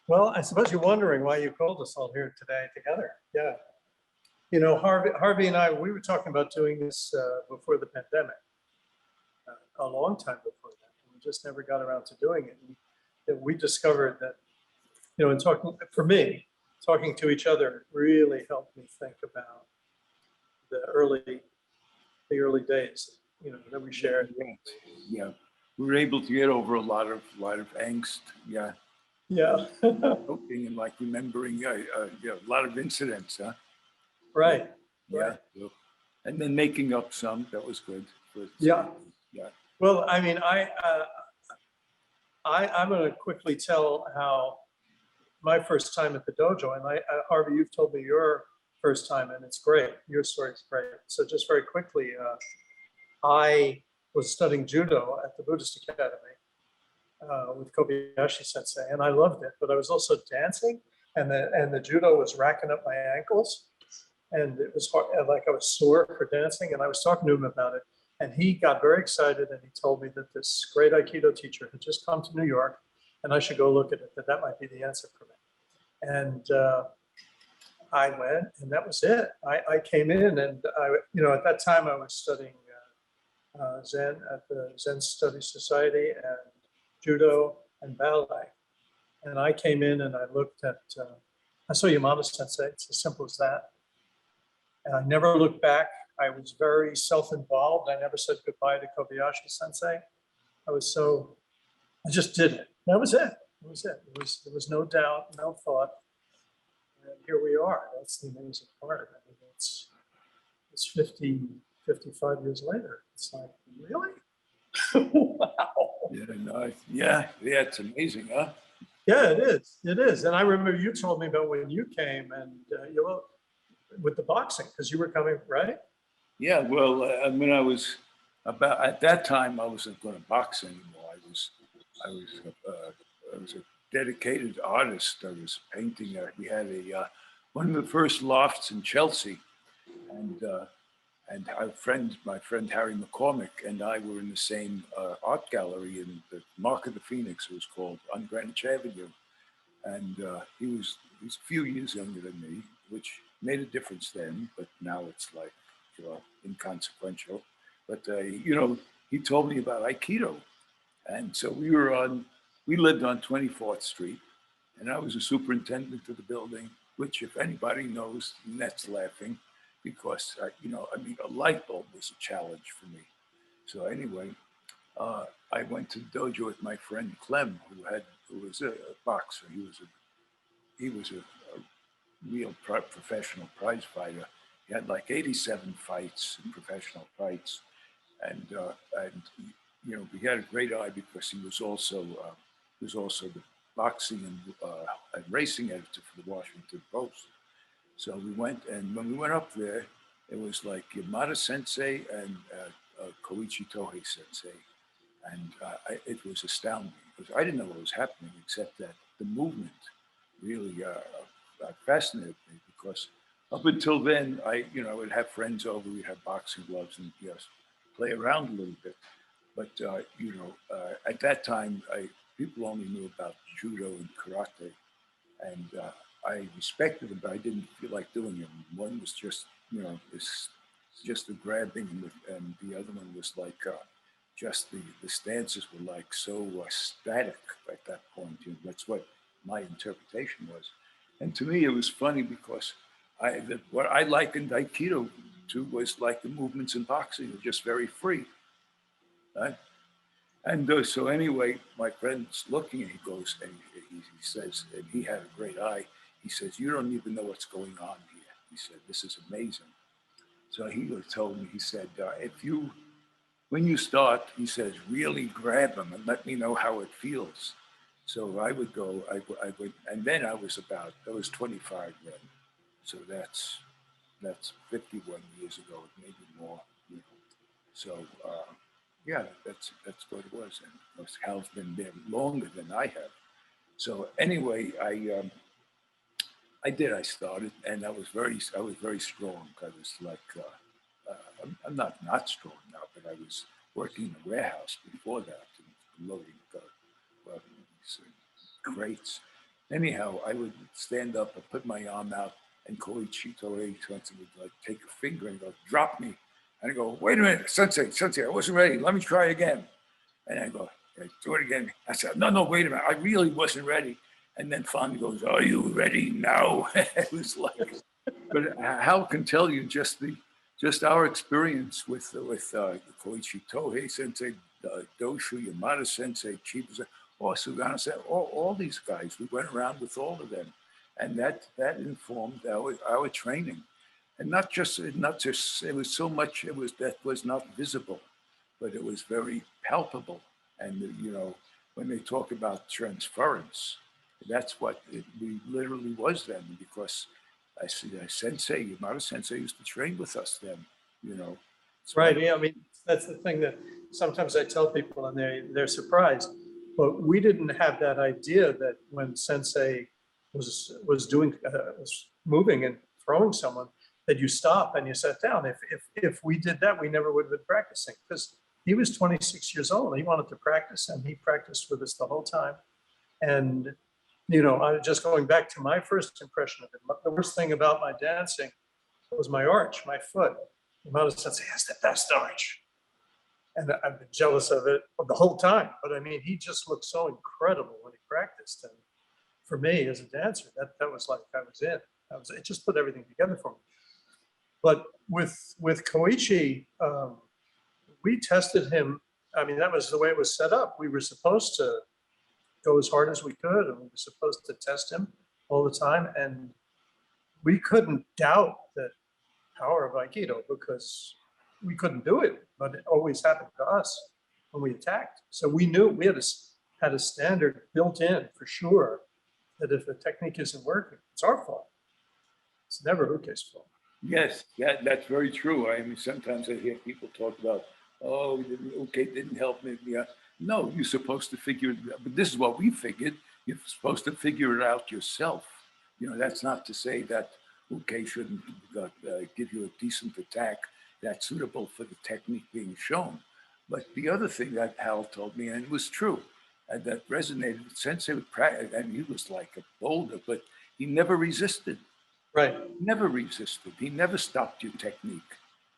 Well, I suppose you're wondering why you called us all here today together. Yeah. You know, Harvey and I, we were talking about doing this before the pandemic, a long time before that. We just never got around to doing it. And we discovered that, you know, in talking, for me, talking to each other really helped me think about the early days, you know, that we shared. Yeah, we were able to get over a lot of angst. Yeah. Yeah. Hoping and like remembering a lot of incidents, huh? Right. Yeah. Right. And then making up some, that was good. Yeah. Yeah. Well, I mean, I'm going to quickly tell how my first time at the dojo, and Harvey, you've told me your first time, and it's great. Your story's great. So just very quickly, I was studying judo at the Buddhist Academy with Kobayashi Sensei, and I loved it. But I was also dancing, and the judo was racking up my ankles, and it was hard, like I was sore for dancing. And I was talking to him about it, and he got very excited, and he told me that this great Aikido teacher had just come to New York, and I should go look at it. That might be the answer for me. And I went, and that was it. I came in, and you know, at that time I was studying Zen at the Zen Study Society and judo and ballet. And I came in and I looked at, I saw Yamada Sensei. It's as simple as that. And I never looked back. I was very self-involved. I never said goodbye to Kobayashi Sensei. I just did it. That was it. It was it. There was no doubt, no thought. And here we are. That's the amazing part. I mean, it's 55 years later. It's like, really? Wow. Yeah, nice. Yeah, it's amazing, huh? Yeah, it is. It is. And I remember you told me about when you came and you know, with the boxing, because you were coming, right? Yeah, well, when I was at that time, I wasn't going to box anymore. I was a dedicated artist. I was painting. We had one of the first lofts in Chelsea, and my friend Harry McCormick and I were in the same art gallery in the Mark of the Phoenix, it was called, on Greenwich Avenue. And he's a few years younger than me, which made a difference then, but now it's like, you know, inconsequential. But, you know, he told me about Aikido. And so we lived on 24th Street, and I was a superintendent of the building, which, if anybody knows, Net's laughing, because, you know, I mean, a light bulb was a challenge for me. So anyway, I went to the dojo with my friend Clem, who was a boxer. He was a real professional prize fighter. He had like 87 fights, professional fights, and you know, we had a great eye because he was also the boxing and racing editor for the Washington Post. So we went, and when we went up there, it was like Yamada Sensei and Koichi Tohei Sensei, and it was astounding because I didn't know what was happening except that the movement really fascinated me, because up until then, I would have friends over, we'd have boxing gloves and just play around a little bit. But you know, at that time, people only knew about judo and karate, and I respected them, but I didn't feel like doing them. One was just, you know, just the grabbing, and the other one was like just the stances were like so static at that point. You know, that's what my interpretation was. And to me, it was funny because what I likened Aikido to was like the movements in boxing, were just very free. Right? And so anyway, my friend's looking, and he goes, and he says, and he had a great eye. He says, "You don't even know what's going on here." He said, "This is amazing." So he told me, he said, when you start, he says, really grab them and let me know how it feels. So I would go, I would, and then I was 25 then. So that's 51 years ago, maybe more. You know. So yeah, that's what it was. And of course, Hal's been there longer than I have. So anyway, I started, and I was very strong. I was like, I'm not strong now, but I was working in a warehouse before that, and loading crates. Anyhow, I would stand up and put my arm out, and Koichi Toei Sensei would like take a finger and go, drop me. And I go, wait a minute, Sensei, I wasn't ready. Let me try again. And I go, "Okay, do it again." I said, no, wait a minute. I really wasn't ready. And then finally goes, are you ready now? It was like, but Hal can tell you just our experience with Koichi Tohei Sensei, Doshu Yamada Sensei, Chiba, or Sugano Sensei, all these guys. We went around with all of them, and that informed our training, and not just it was so much that was not visible, but it was very palpable. And when they talk about transference, that's what it literally was then, because I see Sensei, Yamada Sensei used to train with us then, Right. Yeah. I mean, that's the thing that sometimes I tell people and they're surprised, but we didn't have that idea that when Sensei was moving and throwing someone, that you stop and you sat down. If we did that, we never would have been practicing, because he was 26 years old. He wanted to practice, and he practiced with us the whole time. And I just going back to my first impression of it. The worst thing about my dancing was my arch, my foot. Yamada Sensei has the best arch, and I've been jealous of it the whole time. But I mean, he just looked so incredible when he practiced, and for me as a dancer, that was like I was in. It just put everything together for me. But with Koichi, we tested him. I mean, that was the way it was set up. We were supposed to go as hard as we could, and we were supposed to test him all the time, and we couldn't doubt the power of Aikido because we couldn't do it, but it always happened to us when we attacked. So we knew we had a standard built in for sure that if the technique isn't working, it's our fault. It's never Uke's fault. Yes, that's very true. I mean, sometimes I hear people talk about, oh, Uke didn't help me. Yeah. No, you're supposed to figure it out. But this is what we figured. You're supposed to figure it out yourself. That's not to say that Uke shouldn't give you a decent attack that's suitable for the technique being shown. But the other thing that Hal told me, and it was true, and that resonated, Sensei would practice, and he was like a boulder, but he never resisted. Right. Never resisted. He never stopped your technique.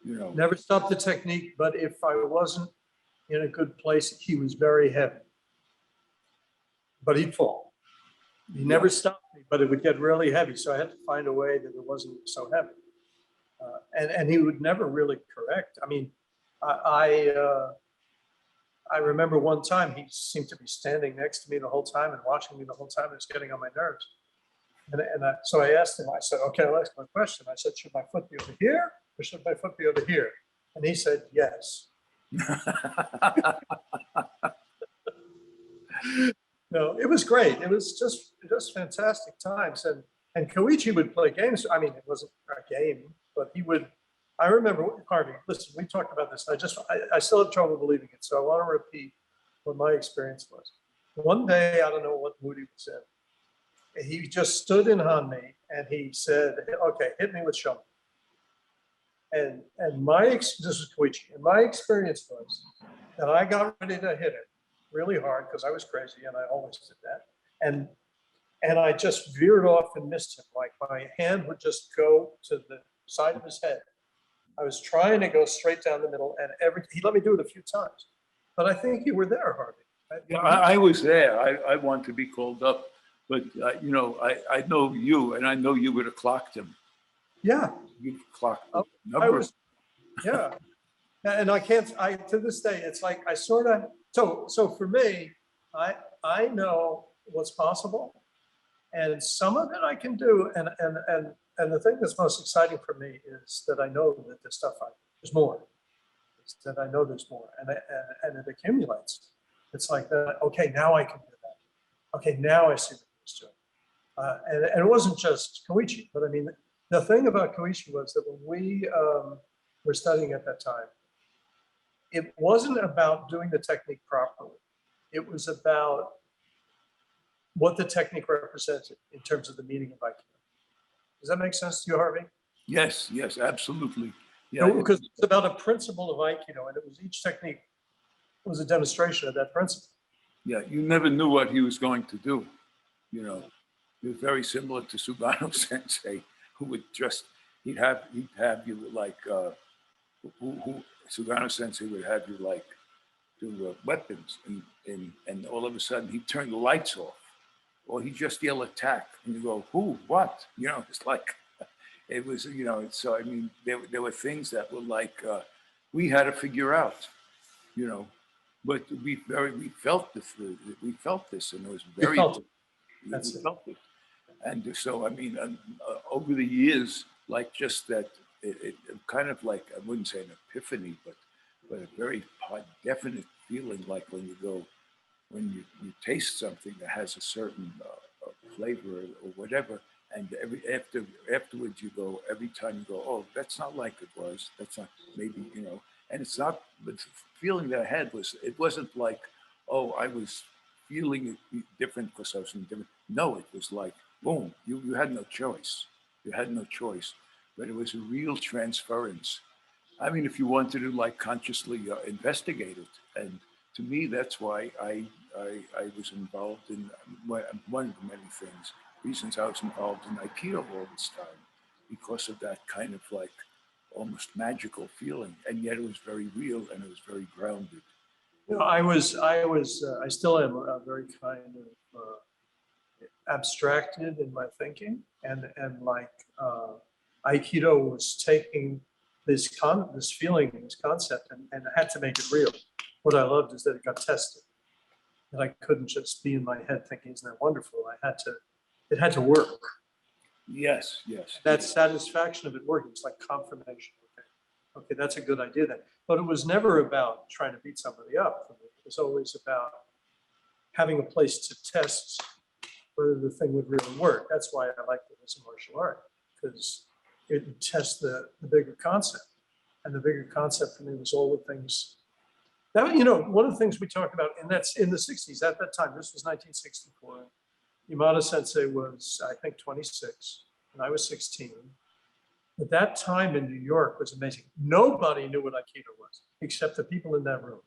Never stopped the technique, but if I wasn't in a good place, he was very heavy. But he'd fall. He never stopped me, but it would get really heavy. So I had to find a way that it wasn't so heavy. And he would never really correct. I mean, I remember one time he seemed to be standing next to me the whole time and watching me the whole time. It was getting on my nerves. So I asked him, I said, okay, I'll ask my question. I said, should my foot be over here or should my foot be over here? And he said, yes. No, it was great. It was just fantastic times. And Koichi would play games. I mean, it wasn't a game, but he would. I remember, Harvey, listen, we talked about this. I still have trouble believing it. So I want to repeat what my experience was. One day, I don't know what mood he was in. He just stood in on me and he said, okay, hit me with Shihan. And this was Koichi, and my experience was that I got ready to hit it really hard because I was crazy and I always did that. And I just veered off and missed him. Like my hand would just go to the side of his head. I was trying to go straight down the middle, and he let me do it a few times. But I think you were there, Harvey. Yeah, I was there. I want to be called up, but I know you, and I know you would have clocked him. Yeah, you clocked the I number. was. Yeah, and I can't. To this day, it's like I sort of. So for me, I know what's possible, and some of it I can do, and the thing that's most exciting for me is that I know that there's stuff there's more. It's that I know there's more, and it accumulates. It's like that. Okay, now I can do that. Okay, now I see what he's doing. And it wasn't just Koichi, but I mean, the thing about Koichi was that when we were studying at that time, it wasn't about doing the technique properly. It was about what the technique represented in terms of the meaning of Aikido. Does that make sense to you, Harvey? Yes, absolutely. Yeah, because it's about a principle of Aikido, and it was each technique was a demonstration of that principle. Yeah, you never knew what he was going to do, He was very similar to Sugano Sensei, who would just he'd have you like who Sugano Sensei would have you like do weapons, and all of a sudden he'd turn the lights off, or he'd just yell attack, and you go, who, what? You know, it's like it was, you know. So I mean, there were things that were like we had to figure out, you know, but we felt this, and it was You very felt it. we That's it. felt it. And so, I mean, over the years, like just that, it kind of like, I wouldn't say an epiphany, but a very definite feeling, like when you go, when you taste something that has a certain flavor or whatever, and afterwards you go, every time you go, oh, that's not like it was. That's not, maybe, you know, and it's not, but the feeling that I had was, it wasn't like, oh, I was feeling it different because I was in different. No, it was like, boom, you had no choice. You had no choice. But it was a real transference. I mean, if you wanted to like consciously investigate it, and to me, that's why I was involved in one of the many things, reasons I was involved in Aikido all this time, because of that kind of like almost magical feeling, and yet it was very real and it was very grounded. You know, I still am very kind of abstracted in my thinking, and like Aikido was taking this feeling, this concept, and I had to make it real. What I loved is that it got tested. That I couldn't just be in my head thinking, "Isn't that wonderful?" It had to work. Yes, yes. That satisfaction of it working, it's like confirmation. Okay, that's a good idea then. But it was never about trying to beat somebody up for me. It was always about having a place to test whether the thing would really work. That's why I liked it as a martial art, because it would test the bigger concept. And the bigger concept for me was all the things that, you know, one of the things we talked about, and that's in the 60s, at that time, this was 1964. Yamada Sensei was, I think, 26, and I was 16. But that time in New York was amazing. Nobody knew what Aikido was, except the people in that room.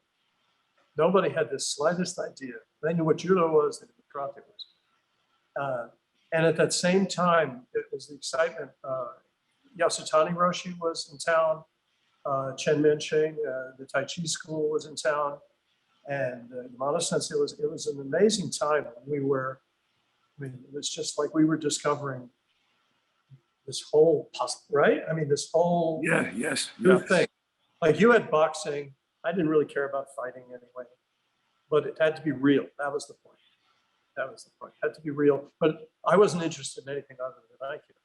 Nobody had the slightest idea. They knew what judo was, they knew what karate was. And at that same time, it was the excitement. Yasutani Roshi was in town. Chen Minching, the Tai Chi school was in town. And Yamada Sensei it was an amazing time when we were, I mean, it was just like we were discovering this whole puzzle, right? I mean, this whole new thing. Like you had boxing. I didn't really care about fighting anyway, but it had to be real. That was the point. That was the point. It had to be real. But I wasn't interested in anything other than Aikido.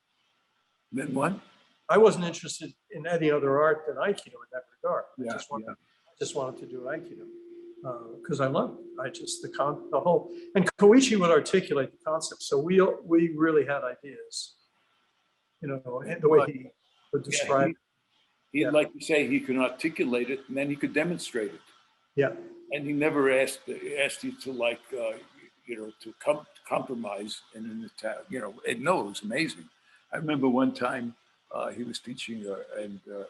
Then what? I wasn't interested in any other art than Aikido in that regard. Yeah, I just wanted to do Aikido because I loved it. I just the whole, and Koichi would articulate the concept. So we really had ideas, you know, the way he would describe. He'd like to say he can articulate it, and then he could demonstrate it. Yeah. And he never asked you to like, you know, to compromise in an attack. You know, no, it was amazing. I remember one time he was teaching a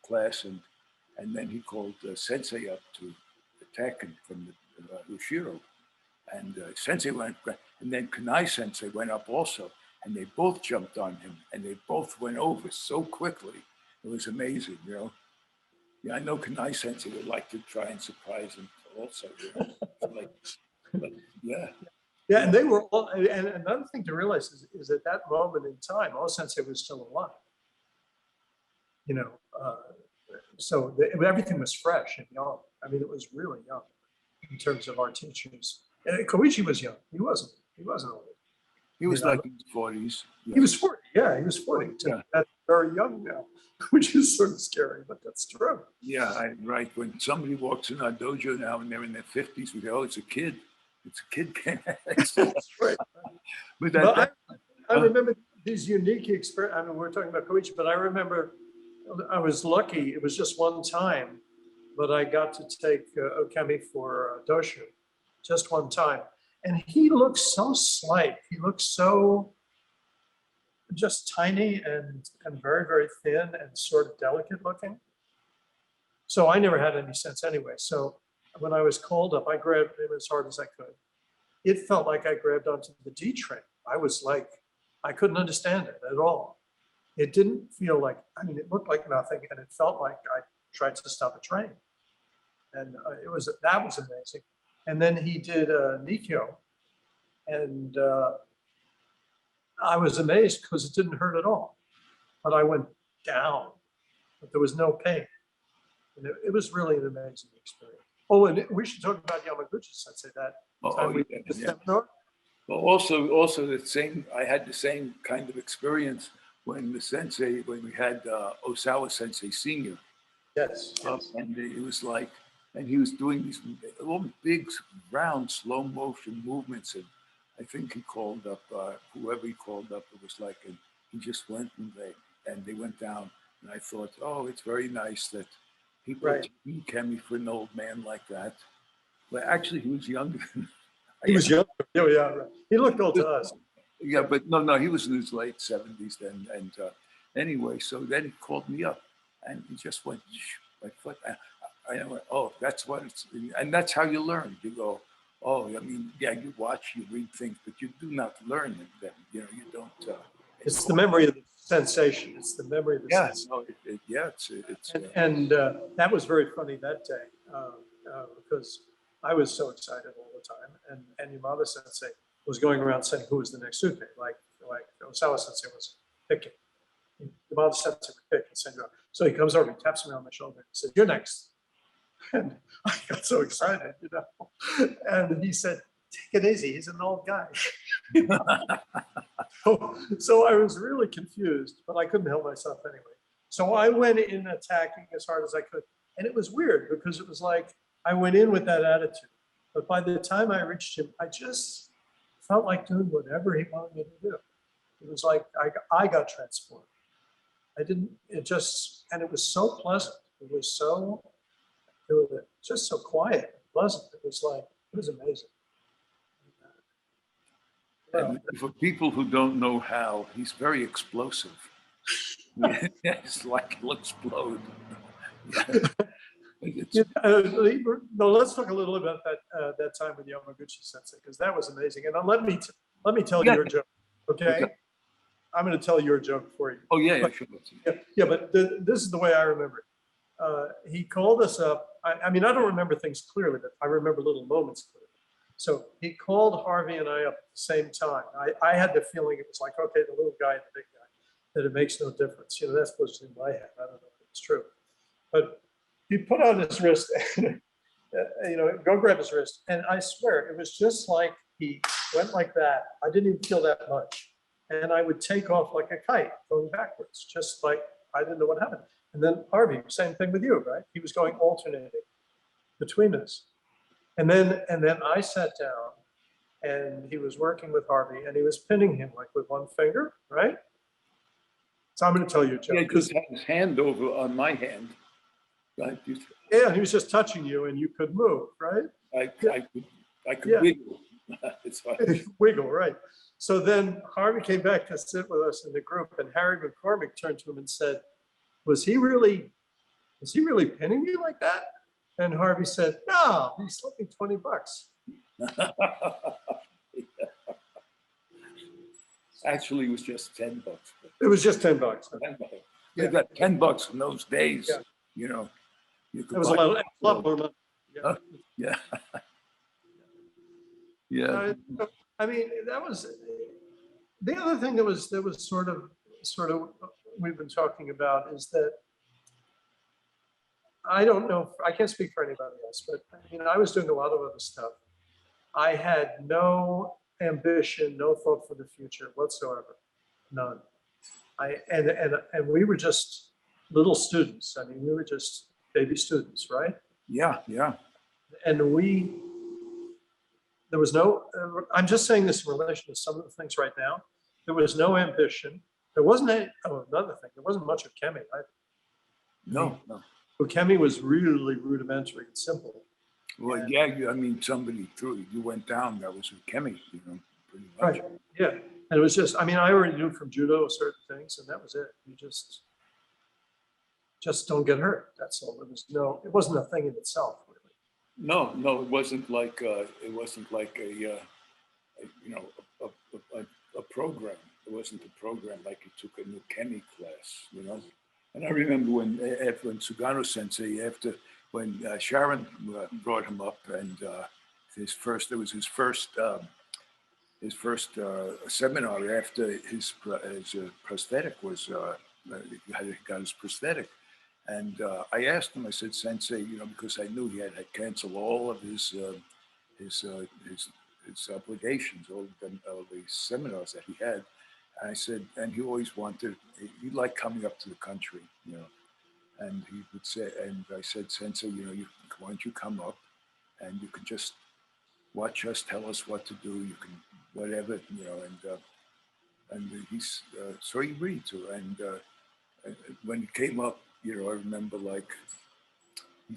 class, and then he called Sensei up to attack him from the Ushiro. And Sensei went, and then Kanai Sensei went up also, and they both jumped on him, and they both went over so quickly. It was amazing, you know. Yeah, I know Kanai Sensei would like to try and surprise him also. You know? but yeah. Yeah, and they were all, and another thing to realize is at that moment in time, O Sensei was still alive. You know, so everything was fresh and young. I mean, it was really young in terms of our teachers. And Koichi was young. He wasn't old. He was like in his 40s. Yeah. He was 40. Yeah, he was 40. Yeah. That's very young now, which is sort of scary, but that's true. Yeah, right. When somebody walks in our dojo now and they're in their 50s, we go, oh, it's a kid. It's a kid. That's right. But I remember these unique experiences. I mean, we're talking about Koichi, but I remember I was lucky. It was just one time, but I got to take Okemi for doshu just one time. And he looked so slight. He looked so just tiny and very, very thin and sort of delicate looking. So I never had any sense anyway. So when I was called up, I grabbed him as hard as I could. It felt like I grabbed onto the D train. I was like, I couldn't understand it at all. It didn't feel like, I mean, it looked like nothing, and it felt like I tried to stop a train. And that was amazing. And then he did Nikyo, and I was amazed because it didn't hurt at all. But I went down, but there was no pain. And it was really an amazing experience. Oh, and we should talk about Yamaguchi Sensei that time we did the seminar. Well, also the same. I had the same kind of experience when we had Osawa Sensei Senior. Yes. Yes. And it was like, and he was doing these all big, round, slow motion movements. And I think he called up whoever he called up. It was like, and he just went and they went down. And I thought, oh, it's very nice that people are taking Kemi for an old man like that. But actually, he was younger. He was young. Yeah, right. He looked old to us. Yeah, but no, he was in his late 70s then. And anyway, so then he called me up, and he just went like, "What?" I went, "Oh, that's what it's," and that's how you learn. You go, "Oh, I mean, yeah, you watch, you read things, but you do not learn them. You know, you don't." It's the memory of the sensation. It's the memory of the sensation. No, it's and that was very funny that day because I was so excited all the time, and Yamada Sensei was going around saying who was the next suke, like Osawa Sensei was picking. Yamada Sensei would pick and send you out. So he comes over, he taps me on the shoulder and says, "You're next." And I got so excited, you know. And he said, "Take it easy. He's an old guy." So I was really confused, but I couldn't help myself anyway. So I went in attacking as hard as I could. And it was weird because it was like I went in with that attitude. But by the time I reached him, I just felt like doing whatever he wanted me to do. It was like I got transformed. It was so pleasant. It was just so quiet and pleasant. It was amazing. And for people who don't know Hal, he's very explosive. It's like he'll explode. No, let's talk a little about that time with Yamaguchi Sensei, because that was amazing. And let me tell you your joke, okay? I'm going to tell your joke for you. Oh yeah, sure. Yeah, but this is the way I remember it. He called us up. I mean, I don't remember things clearly, but I remember little moments clearly. So he called Harvey and I up at the same time. I had the feeling it was like, okay, the little guy and the big guy, that it makes no difference. You know, that's supposed to be in my head. I don't know if it's true. But he put out his wrist, and, you know, go grab his wrist. And I swear, it was just like he went like that. I didn't even feel that much. And I would take off like a kite going backwards, just like I didn't know what happened. And then Harvey, same thing with you, right? He was going alternating between us. And then I sat down, and he was working with Harvey, and he was pinning him like with one finger, right? So I'm going to tell you, Joe. Yeah, because he had his hand over on my hand. Right? Yeah, he was just touching you, and you could move, right? I could wiggle. It's fine. Wiggle, right? So then Harvey came back to sit with us in the group, and Harry McCormick turned to him and said, was he really pinning you like that? And Harvey said, no, he slipped me $20. Actually, it was just $10. It was just $10. $10. You got $10 in those days. Yeah. You know, you could it was a lot more money. Yeah. Yeah. Yeah. I mean, that was the other thing that was sort of we've been talking about is that I don't know, I can't speak for anybody else, but you know, I was doing a lot of other stuff. I had no ambition, no thought for the future whatsoever, none. And we were just little students. I mean, we were just baby students, right? Yeah, yeah. And there was no, I'm just saying this in relation to some of the things right now. There was no ambition. There wasn't another thing. There wasn't much of Kemi either. No. Kemi was really rudimentary and simple. Well, and, yeah, I mean, somebody threw you went down. That was with Kemi, you know, pretty much. Right. Yeah, and it was just. I mean, I already knew from judo certain things, and that was it. You just don't get hurt. That's all. It wasn't a thing in itself, really. No, it wasn't like a program. It wasn't a program like you took a new Kenny class, you know. And I remember when Sugano Sensei, when Sharon brought him up, and it was his first seminar after his prosthetic was he got his prosthetic. And I asked him, I said, Sensei, you know, because I knew he had canceled all of his obligations, all the seminars that he had. And I said, and he always he liked coming up to the country, you know. And he would say, and I said, Sensei, you know, why don't you come up and you can just watch us, tell us what to do, you can, whatever, you know, and he's, so he agreed to. And when he came up, you know, I remember like,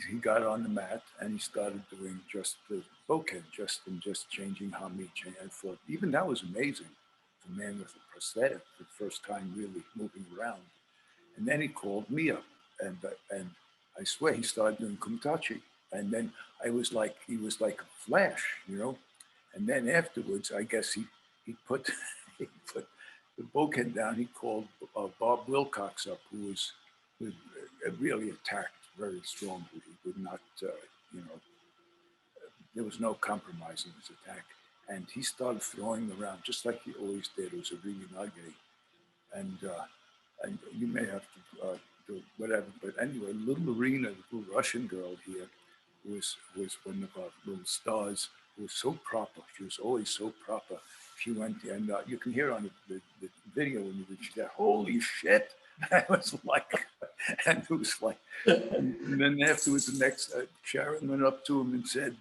he got on the mat and he started doing just the bokeh, just changing hami. I thought, even that was amazing. The man with a prosthetic, the first time really moving around. And then he called me up, and I swear he started doing kumitachi. And then he was like a flash, you know. And then afterwards, I guess he put he put the bokeh down. He called Bob Wilcox up, who really attacked very strongly. He would not, you know, there was no compromise in his attack. And he started throwing around just like he always did. It was a really nugget. And you may have to do whatever. But anyway, little Marina, the little Russian girl here, was one of our little stars, who was so proper. She was always so proper. She went, and you can hear on the video when she said, holy shit. I was like, and it was like, and then afterwards, the next, Sharon went up to him and said,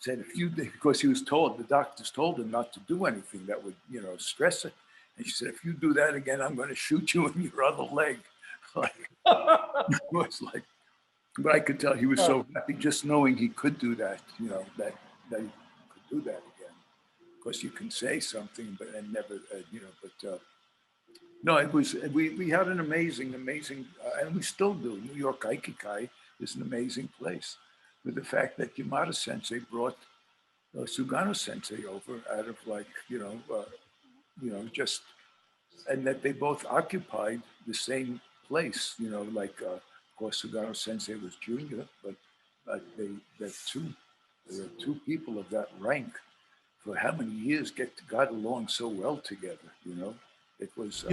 if you, because he was told, the doctors told him not to do anything that would, you know, stress it. And she said, if you do that again, I'm going to shoot you in your other leg. Like, it was like, but I could tell he was so happy just knowing he could do that, you know, that he could do that again. Of course, you can say something, but and never, you know, but no, it was, we had an amazing, and we still do. New York Aikikai is an amazing place. With the fact that Yamada Sensei brought Sugano Sensei over out of like, you know, just, and that they both occupied the same place, you know, like, of course, Sugano Sensei was junior, but there were two people of that rank for how many years got along so well together, you know. It was,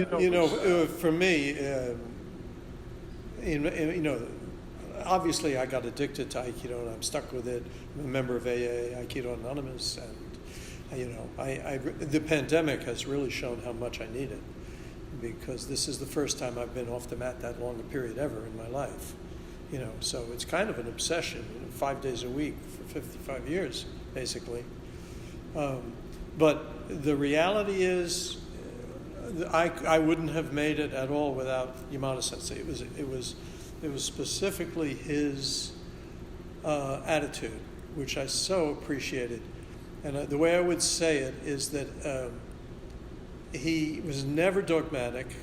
for me, you know, obviously I got addicted to Aikido and I'm stuck with it. I'm a member of AA, Aikido Anonymous, and you know, the pandemic has really shown how much I need it, because this is the first time I've been off the mat that long a period ever in my life. You know, so it's kind of an obsession, you know, 5 days a week for 55 years, basically. But the reality is, I wouldn't have made it at all without Yamada Sensei. It was specifically his attitude, which I so appreciated. And the way I would say it is that he was never dogmatic.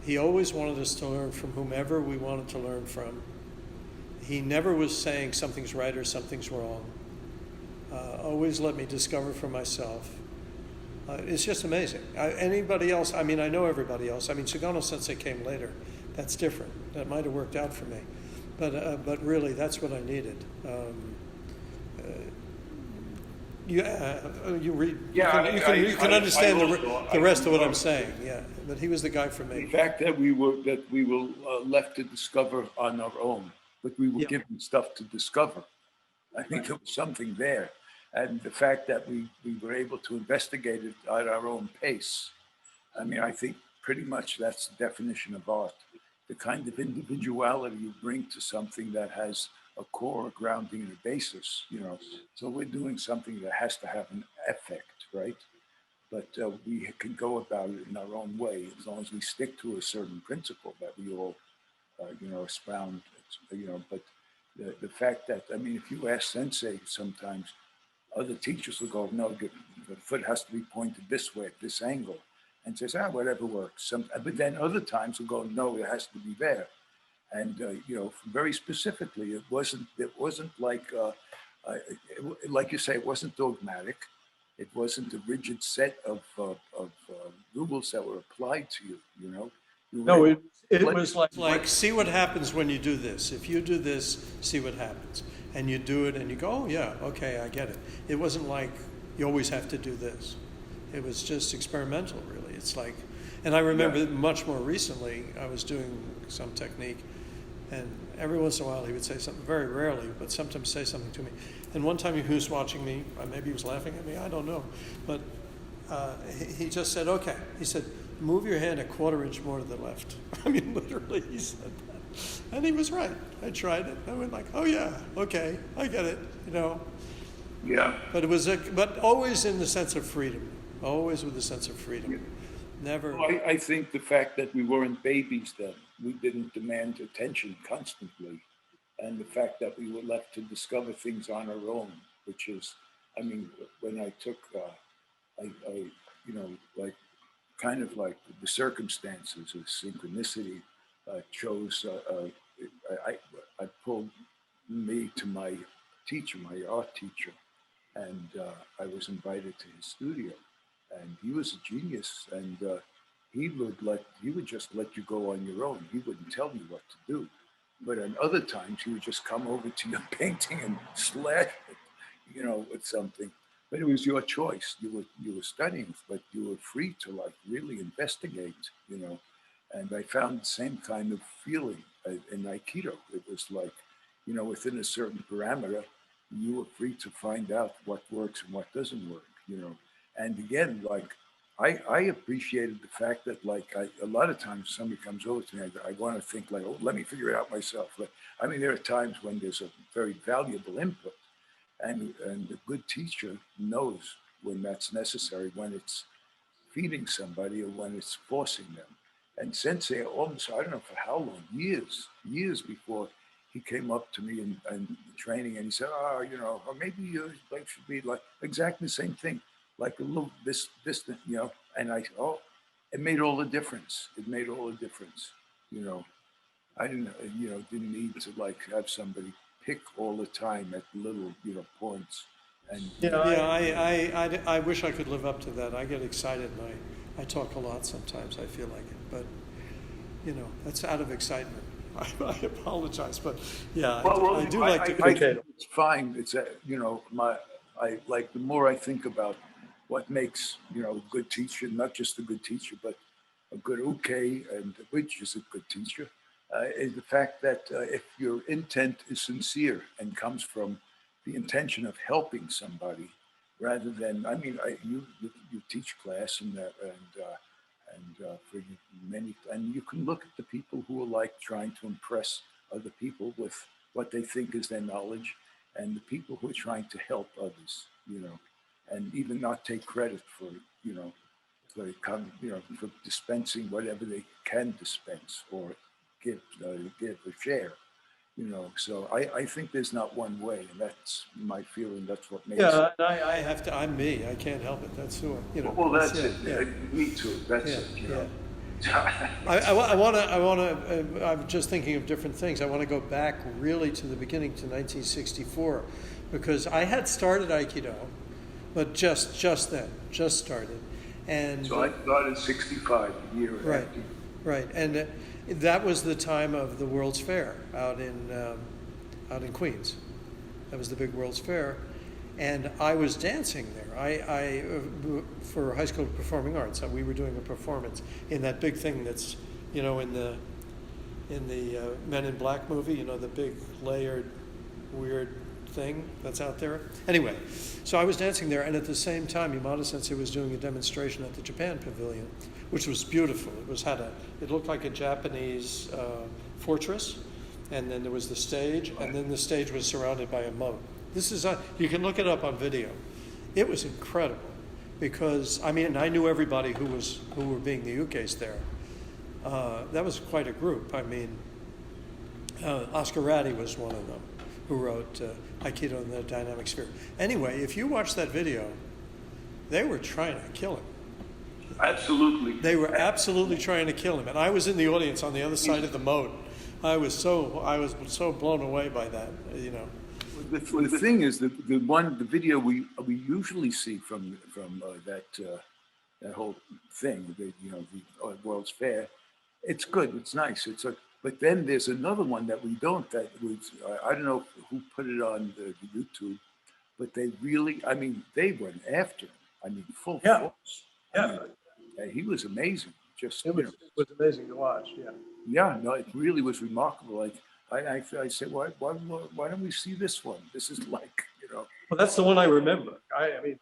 He always wanted us to learn from whomever we wanted to learn from. He never was saying something's right or something's wrong. Always let me discover for myself. It's just amazing. Anybody else, I mean, I know everybody else. I mean, Sugano Sensei came later. That's different. That might have worked out for me. But really, that's what I needed. You can understand the rest of what I'm saying. Yeah, but he was the guy for me. The fact that we were left to discover on our own, but we were given stuff to discover. I think there was something there, and the fact that we were able to investigate it at our own pace. I mean, I think pretty much that's the definition of art: the kind of individuality you bring to something that has a core, a grounding, and a basis, you know. So we're doing something that has to have an effect, right? But we can go about it in our own way, as long as we stick to a certain principle that we all, you know, espound, you know. But the fact that, I mean, if you ask Sensei sometimes, other teachers will go, no, the foot has to be pointed this way, at this angle, and says, whatever works. But then other times will go, no, it has to be there. And you know, very specifically, it wasn't like you say, it wasn't dogmatic. It wasn't a rigid set of rules that were applied to you. You know, you No, went, it Like- was like, It's like, see what happens when you do this. If you do this, see what happens. And you do it and you go, oh yeah, okay, I get it. It wasn't like you always have to do this. It was just experimental, really. It's like, and I remember much more recently, I was doing some technique, and every once in a while he would say something, very rarely, but sometimes say something to me. And one time he was watching me, maybe he was laughing at me, I don't know. But he just said, okay. He said, move your hand a quarter inch more to the left. I mean, literally, he said that. And he was right. I tried it. I went like, oh yeah, okay, I get it, you know. yeah. But it was, but always in the sense of freedom. Always with a sense of freedom. Never. Well, I think the fact that we weren't babies then, we didn't demand attention constantly, and the fact that we were left to discover things on our own, which is, I mean, when I took, you know, like kind of like the circumstances of synchronicity chose, I pulled me to my teacher, my art teacher, and I was invited to his studio. And he was a genius, and he would just let you go on your own. He wouldn't tell you what to do. But at other times, he would just come over to your painting and slash it, you know, with something. But it was your choice. You were studying, but you were free to like really investigate, you know. And I found the same kind of feeling in Aikido. It was like, you know, within a certain parameter, you were free to find out what works and what doesn't work, you know. And again, like, I appreciated the fact that, like, a lot of times somebody comes over to me, I want to think, like, oh, let me figure it out myself. Like, I mean, there are times when there's a very valuable input, and a good teacher knows when that's necessary, when it's feeding somebody or when it's forcing them. And Sensei, almost, I don't know for how long, years before he came up to me and training, and he said, oh, you know, or maybe your life should be like exactly the same thing. Like a little distant, you know, and it made all the difference. It made all the difference, you know. I didn't need to like have somebody pick all the time at little, you know, points. And Yeah, I wish I could live up to that. I get excited and I talk a lot sometimes. I feel like it, but you know, that's out of excitement. I apologize, but yeah, I do like to. It's fine. It's you know, the more I think about what makes, you know, a good teacher, not just a good teacher, but a good uke, and which is a good teacher, is the fact that if your intent is sincere and comes from the intention of helping somebody, rather than, I mean, you teach class and for many, and you can look at the people who are like trying to impress other people with what they think is their knowledge, and the people who are trying to help others, you know. And even not take credit for, you know, for dispensing whatever they can dispense or give or share, you know. So I think there's not one way, and that's my feeling. That's what makes. yeah, and I have to. I'm me. I can't help it. That's who. You know. Well, that's it. Yeah. Me too. That's it. You know. I want to. I'm just thinking of different things. I want to go back really to the beginning to 1964, because I had started Aikido. But just started, and so I started 65, a year right, after. Right, and that was the time of the World's Fair out in Queens. That was the big World's Fair, and I was dancing there. I for high school performing arts, we were doing a performance in that big thing that's, you know, in the Men in Black movie, you know, the big layered weird thing that's out there. Anyway, so I was dancing there, and at the same time, Yamada Sensei was doing a demonstration at the Japan Pavilion, which was beautiful. It looked like a Japanese fortress, and then there was the stage, and then the stage was surrounded by a moat. This is you can look it up on video. It was incredible, because I mean, I knew everybody who were being the ukes there. That was quite a group. I mean, Oscar Ratty was one of them, who wrote Aikido and the Dynamic Sphere. Anyway, if you watch that video, they were trying to kill him. Absolutely. They were absolutely trying to kill him. And I was in the audience on the other side of the moat. I was so blown away by that, you know. The thing is, the video we usually see from that whole thing, the World's Fair, it's good, it's nice, but then there's another one that we don't. That was I don't know who put it on the YouTube, but they really, I mean, they went after him. I mean, full force. Yeah. He was amazing. Just It was amazing to watch. Yeah. Yeah, no, it really was remarkable. Like I said, why don't we see this one? This is like, Well, that's the one I remember. I mean.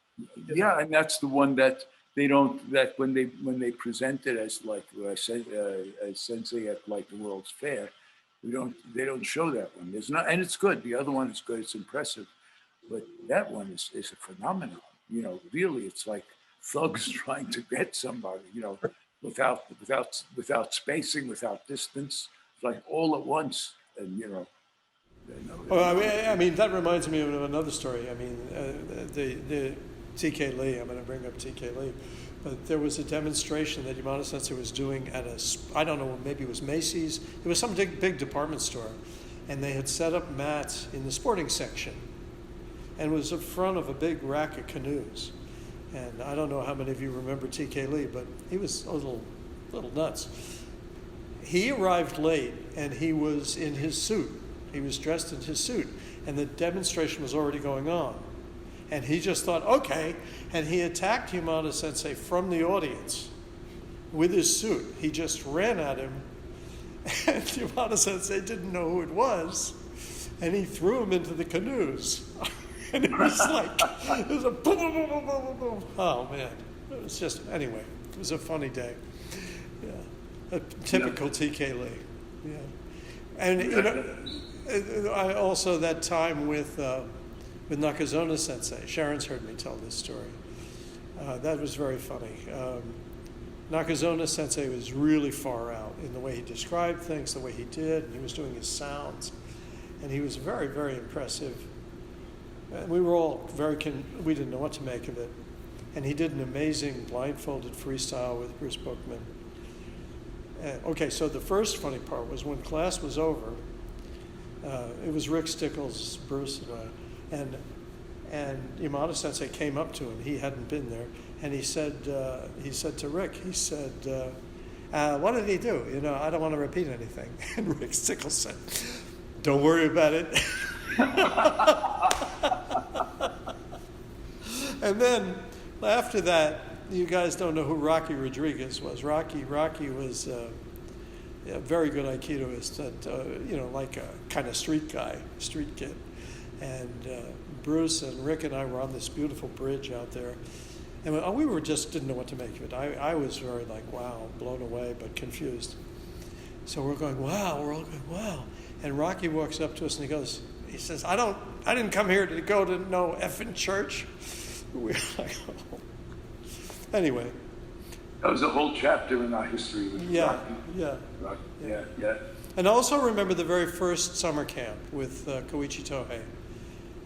Yeah, and that's the one that they don't, that when they present it as like as Sensei at like the World's Fair, they don't show that one. There's not, and it's good. The other one is good. It's impressive, but that one is a phenomenon. Really, it's like thugs trying to get somebody. Without spacing, without distance, like all at once, and Well, I mean, that reminds me of another story. I mean, the T.K. Lee, I'm going to bring up T.K. Lee, but there was a demonstration that Yamada Sensei was doing at I don't know, maybe it was Macy's. It was some big department store, and they had set up mats in the sporting section, and it was in front of a big rack of canoes. And I don't know how many of you remember T.K. Lee, but he was a little nuts. He arrived late, and he was in his suit. He was dressed in his suit, and the demonstration was already going on. And he just thought, okay, and he attacked Yamada Sensei from the audience with his suit. He just ran at him, and Yamada Sensei didn't know who it was, and he threw him into the canoes. And it was like, it was a boom, boom, boom, boom, boom, boom. Oh, man. It was just, anyway, it was a funny day. Yeah. A typical TK Lee. Yeah. And, I also, that time with Nakazona Sensei, Sharon's heard me tell this story. That was very funny. Nakazona Sensei was really far out in the way he described things, the way he did, and he was doing his sounds. And he was very, very impressive. And we were all we didn't know what to make of it. And he did an amazing blindfolded freestyle with Bruce Bookman. Okay, so the first funny part was when class was over, it was Rick Stickles, Bruce, and Yamada Sensei came up to him. He hadn't been there. And he said to Rick, what did he do? I don't want to repeat anything. And Rick Stickles said, don't worry about it. And then after that, you guys don't know who Rocky Rodriguez was. Rocky was a very good Aikidoist, like a kind of street kid. And Bruce and Rick and I were on this beautiful bridge out there. And we were just didn't know what to make of it. I was very wow, blown away, but confused. So we're going, wow, we're all going, wow. And Rocky walks up to us and he says, I didn't come here to go to no effing church. We're like, oh. Anyway. That was a whole chapter in our history. With Rocky. Yeah. And also remember the very first summer camp with Koichi Tohei.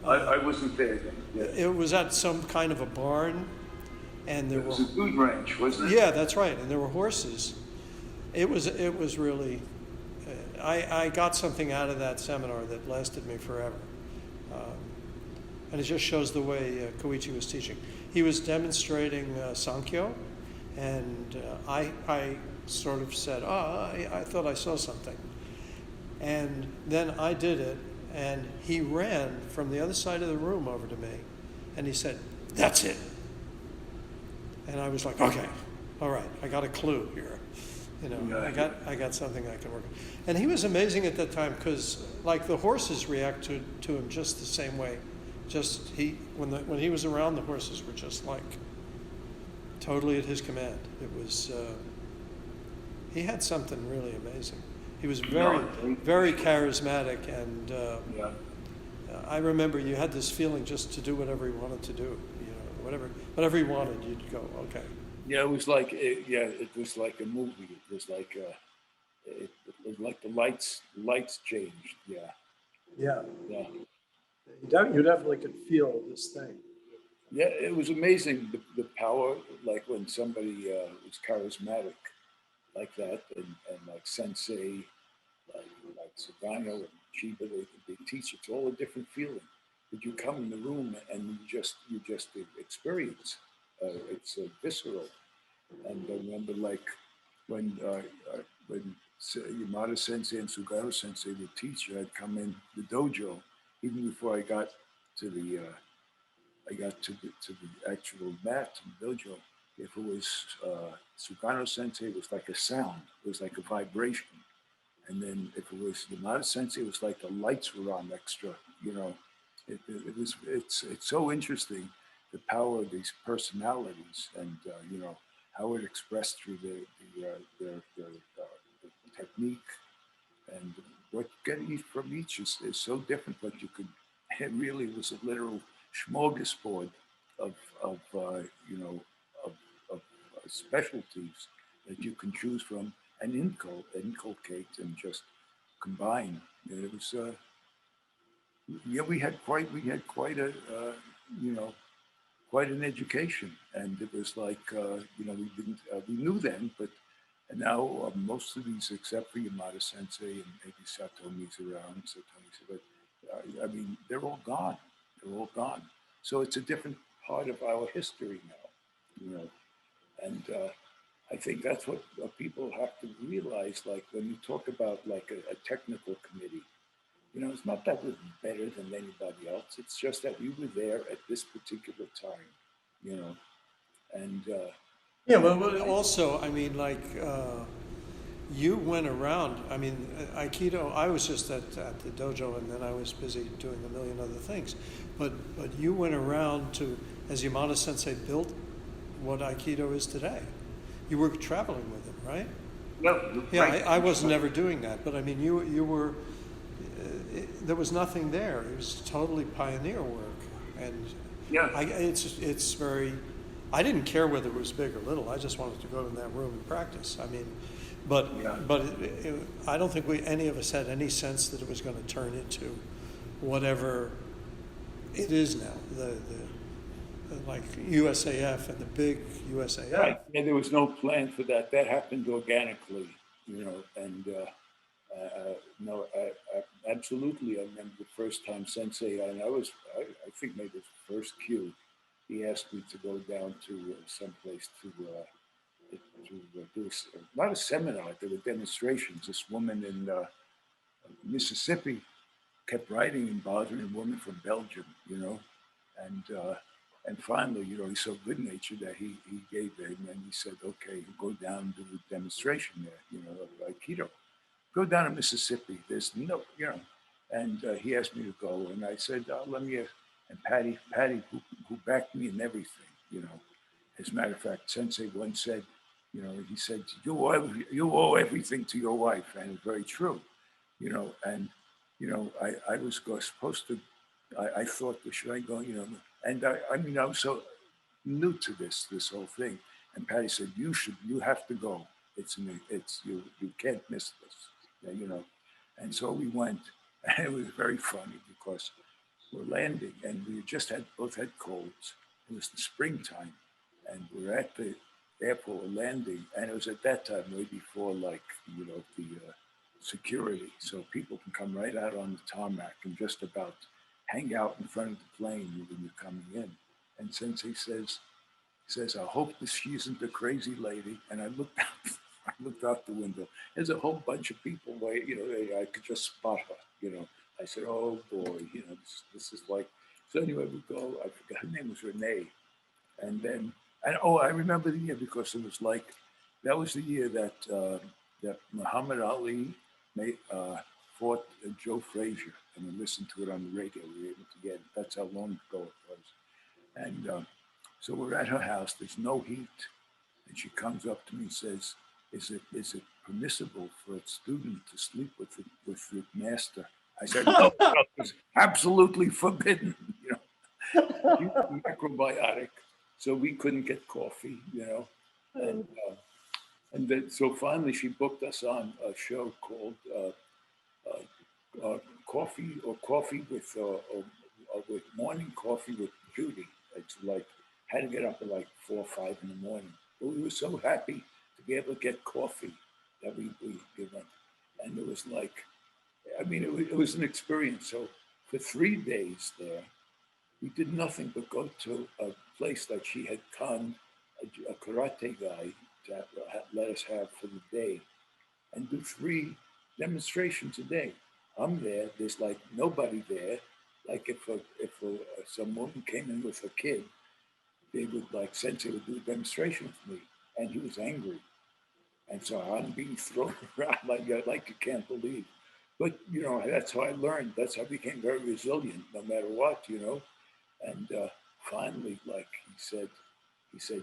I wasn't there then. Yeah. It was at some kind of a barn, and it was a food ranch, wasn't it? Yeah, that's right, and there were horses. It was really. I got something out of that seminar that lasted me forever. And it just shows the way Koichi was teaching. He was demonstrating Sankyo, and I sort of said, I thought I saw something. And then I did it, and he ran from the other side of the room over to me, and he said, that's it. And I was like, okay, all right, I got a clue here. I got something I can work with. And he was amazing at that time because, like, the horses reacted to him just the same way. When he was around, the horses were just like totally at his command. It was he had something really amazing. He was very charismatic, and I remember you had this feeling just to do whatever he wanted to do. Whatever he wanted, you'd go, okay. Yeah, it was like it was like a movie. It was like it was like the lights changed. Yeah. You definitely could feel this thing. Yeah, it was amazing the power. Like when somebody was charismatic like that, and like Sensei, like Sagano and Chiba, they teach. It's all a different feeling. but you come in the room and you just experience. It's visceral. And I remember like when Yamada Sensei and Sugaro Sensei, the teacher, had come in the dojo, even before I got to the actual mat in the dojo. If it was Sugano Sensei, it was like a sound, it was like a vibration. And then if it was Yamada Sensei, it was like the lights were on extra. You know, it's so interesting, the power of these personalities, and you know how it expressed through their technique, and what getting from each is so different. But you could, it really was a literal smorgasbord of you know of specialties that you can choose from and inculcate and just combine. And it was yeah, we had quite a you know, quite an education, and it was like you know, we didn't we knew then, but and now most of these, except for Yamada Sensei and maybe Satomi's around, but I mean, they're all gone. They're all gone. So it's a different part of our history now, you know, and I think that's what people have to realize. Like when you talk about like a technical committee, you know, it's not that we're better than anybody else. It's just that we were there at this particular time, you know, and Yeah, but also, I mean, like, you went around. I mean, Aikido, I was just at the dojo, and then I was busy doing a million other things. But you went around to, as Yamada Sensei built what Aikido is today. You were traveling with him, right? no, Yeah, right. I was never doing that. But I mean, you were, there was nothing there. It was totally pioneer work. And Yeah. it's very, I didn't care whether it was big or little. I just wanted to go in that room and practice. I mean, but Yeah. I don't think any of us had any sense that it was going to turn into whatever it is now. The like USAF and the big USAF. Right. Yeah, there was no plan for that. That happened organically, you know, and no, absolutely. I remember the first time Sensei, and I think maybe it was the first cue, he asked me to go down to someplace to do not a seminar, there were demonstrations. This woman in Mississippi kept writing and bothering a woman from Belgium, you know, and finally, you know, he's so good natured that he gave in and he said, okay, go down and do a demonstration there, you know, of Aikido. Go down to Mississippi. There's no, you know, and he asked me to go, and I said, let me. And Patty, who backed me in everything, you know. As a matter of fact, Sensei once said, you know, he said, you owe everything to your wife, and it's very true, you know. And you know, I was supposed to. I thought, should I go? You know, and I mean, I was so new to this whole thing. And Patty said, you have to go. It's you can't miss this, yeah, you know. And so we went, and it was very funny because we're landing, and we both had colds. It was the springtime, and we're at the airport landing, and it was at that time way before, like, you know, the security, so people can come right out on the tarmac and just about hang out in front of the plane when you're coming in. And Sensei says, I hope that she isn't a crazy lady. And I looked out, I looked out the window. There's a whole bunch of people where, you know, I could just spot her, you know. I said, oh boy, you know, this is like, so anyway, we go, I forgot, her name was Renee. And then, and oh, I remember the year because it was like, that was the year that Muhammad Ali fought Joe Frazier, and we listened to it on the radio. We were able to get it. That's how long ago it was. And so we're at her house. There's no heat, and she comes up to me and says, "Is it permissible for a student to sleep with the master?" I said, "No, it's absolutely forbidden." You know, she was macrobiotic, so we couldn't get coffee. You know, and then so finally she booked us on a show called Coffee with Morning Coffee with Judy. It's like had to get up at like 4 or 5 in the morning. But we were so happy to be able to get coffee that we went, and it was like, I mean, it was an experience. So for 3 days there, we did nothing but go to a place that she had conned a karate guy to let us have for the day and do 3 demonstrations a day. I'm there, there's like nobody there. Like if some woman came in with a kid, they would like, Sensei would do a demonstration with me, and he was angry. And so I'm being thrown around like you can't believe. But, you know, that's how I learned. That's how I became very resilient, no matter what, you know. And finally, like he said,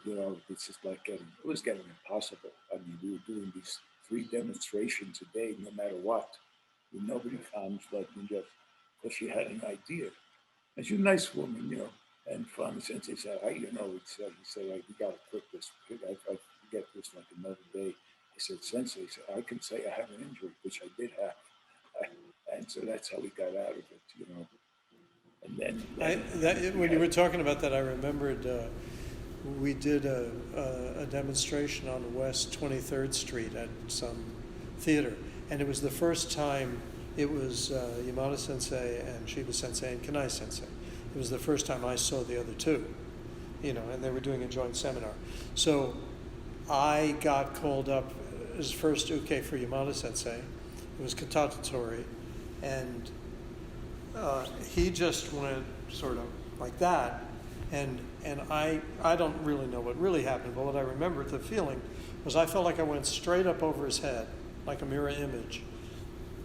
you know, it's just like it was getting impossible. I mean, we were doing these 3 demonstrations a day, no matter what. And nobody comes, like, just because she had an idea. And she's a nice woman, you know. And finally, Sensei said, you know, he said, we got to quit this. I forget this like another day. I said, Sensei, I can say I have an injury, which I did have. And so that's how we got out of it, you know. And then when you were talking about that, I remembered we did a demonstration on West 23rd Street at some theater. And it was the first time it was Yamada Sensei and Shiba Sensei and Kanai Sensei. It was the first time I saw the other 2, you know, and they were doing a joint seminar. So I got called up as first uke for Yamada Sensei. It was Kantata Tori, and he just went sort of like that, and I don't really know what really happened, but what I remember the feeling was I felt like I went straight up over his head, like a mirror image,